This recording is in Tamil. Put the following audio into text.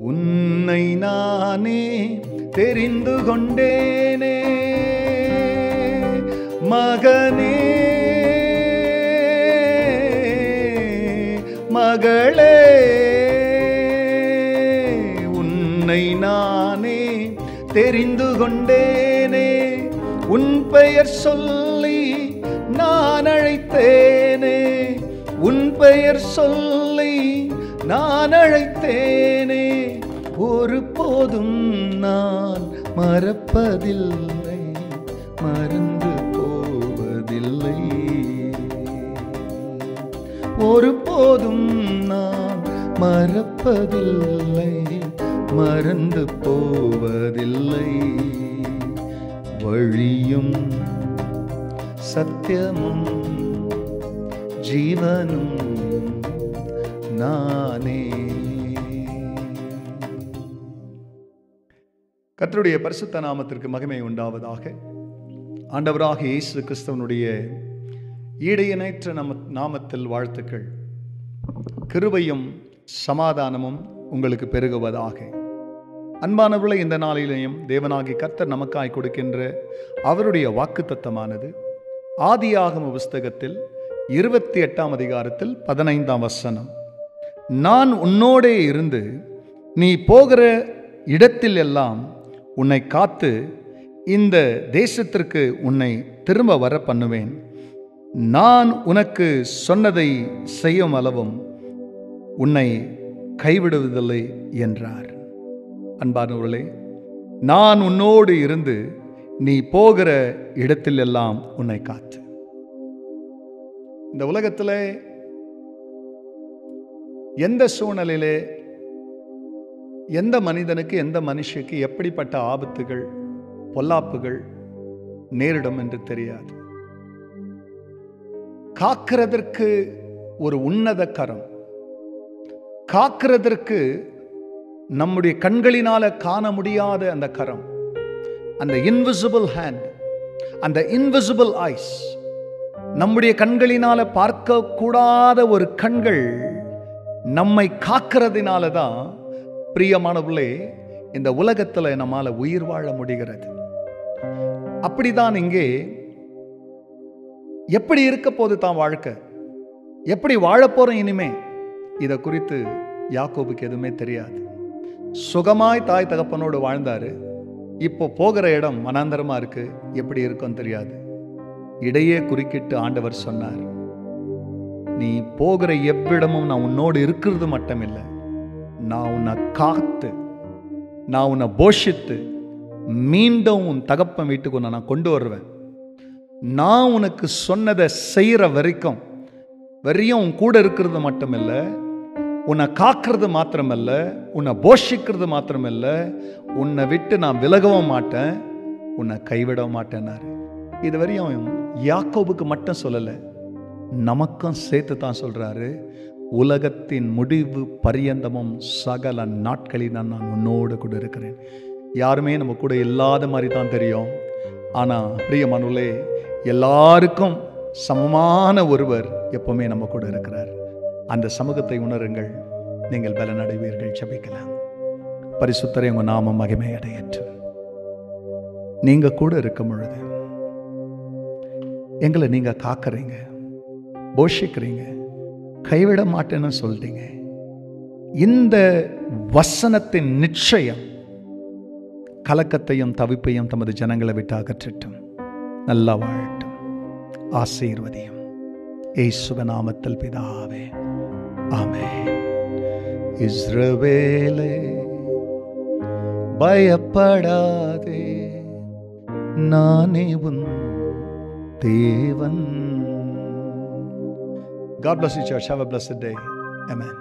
உன்னை நானே தெரிந்து கொண்டேனே மகனே மகளே, உன்னை நானே தெரிந்து கொண்டேனே. உன் பெயர் சொல்லி நான் அழைத்தேனே, உன் பெயர் சொல்லி நான் அழைத்தேனே. ஒரு போதும் நான் மறப்பதில்லை, மறந்து போவதில்லை. ஒரு போதும் நான் மறப்பதில்லை, மறந்து போவதில்லை. வழியும் சத்தியமும் ஜீவனும் நானே. கர்த்தருடைய பரிசுத்த நாமத்திற்கு மகிமை உண்டாவதாக. ஆண்டவராக இயேசு கிறிஸ்துவனுடைய ஈடையனற்ற நாமத்தில் வாழ்த்துக்கள். கிருபையும் சமாதானமும் உங்களுக்கு பெருகுவதாக. அன்பானவர்களே, இந்த நாளிலேயும் தேவனாகி கர்த்தர் நமக்காய் கொடுக்கின்ற அவருடைய வாக்குத்தத்தமானது ஆதியாகம புஸ்தகத்தில் 28ஆம் அதிகாரத்தில் 15ஆம் வசனம். நான் உன்னோடே இருந்து நீ போகிற இடத்தில் எல்லாம் உன்னை காத்து இந்த தேசத்திற்கு உன்னை திரும்ப வர பண்ணுவேன். நான் உனக்கு சொன்னதை செய்யும் அளவும் உன்னை கைவிடுவதில்லை என்றார். அன்பானவர்களே, நான் உன்னோடு இருந்து நீ போகிற இடத்தில் எல்லாம் உன்னை காத்து. இந்த உலகத்தில் எந்த சூழ்நிலையிலே எந்த மனிதனுக்கு எந்த மனுஷிக்கு எப்படிப்பட்ட ஆபத்துகள் பொல்லாப்புகள் நேரிடும் என்று தெரியாது. காக்கிறதற்கு ஒரு உன்னத கரம், காக்கிறதற்கு நம்முடைய கண்களினால காண முடியாத அந்த கரம், அந்த இன்விசிபிள் ஹேண்ட், அந்த இன்விசிபிள் ஐஸ், நம்முடைய கண்களினால பார்க்க கூடாத ஒரு கண்கள் நம்மை காக்கிறதுனால தான் பிரியமானவர்களே இந்த உலகத்தில் நம்மால உயிர் வாழ முடிகிறது. அப்படிதான் இங்கே எப்படி இருக்க போது தான் வாழ்க்கை, எப்படி வாழப்போறோம் இனிமே, இதை குறித்து யாக்கோபுக்கு எதுவுமே தெரியாது. சுகமாய் தாய் தகப்பனோடு வாழ்ந்தாரு. இப்போ போகிற இடம் மனாந்தரமா இருக்கு, எப்படி இருக்கும் தெரியாது. இடையே குறுக்கிட்டு ஆண்டவர் சொன்னார், நீ போகிற எவ்விடமும் நான் உன்னோடு இருக்கிறது மட்டும் இல்லை, நான் உன்னை காத்து, நான் உன்னை போஷித்து மீண்டும் உன் தகப்பன் வீட்டுக்கு உன்னை நான் கொண்டு வருவேன். நான் உனக்கு சொன்னதை செய்கிற வரைக்கும் உன் கூட இருக்கிறது மட்டுமில்ல, உன்னை காக்கிறது மாத்திரமல்ல, உன்னை போஷிக்கிறது மாத்திரமல்ல, உன்னை விட்டு நான் விலகவும் மாட்டேன், உன்னை கைவிடவும் மாட்டேன்னாரு. இதுவரையும் யாக்கோபுக்கு மட்டும் சொல்லலை, நமக்கும் சேர்த்து தான் சொல்றாரு. உலகத்தின் முடிவு பரியந்தமும் சகல நாட்களில் நான் உன்னோடு கூட இருக்கிறேன். யாருமே நம்ம கூட இல்லாத மாதிரி தான் தெரியும். ஆனால் பிரியமானவர்களே, எல்லாருக்கும் சமமான ஒருவர் எப்பவுமே நம்ம கூட இருக்கிறார். அந்த சமூகத்தை உணருங்கள், நீங்கள் பலனடைவீர்கள். ஜெபிக்கலாம். பரிசுத்தரே, உங்க நாமம் மகிமை அடையட்டும். நீங்க கூட இருக்கும் பொழுது எங்களை நீங்க காக்கிறீங்க, போஷிக்கிறீங்க, கைவிட மாட்டேன்னு சொல்றீங்க. இந்த வசனத்தின் நிச்சயம் கலக்கத்தையும் தவிப்பையும் தமது ஜனங்களை விட்டு அகற்றட்டும். நல்லா வாழட்டும். ஆசீர்வதியும். இயேசுவின் நாமத்தில் பிதாவே, ஆமென். இஸ்ரவேலே பயப்படாதே, நானே உன் தேவன். God bless you, church. Have a blessed day. Amen.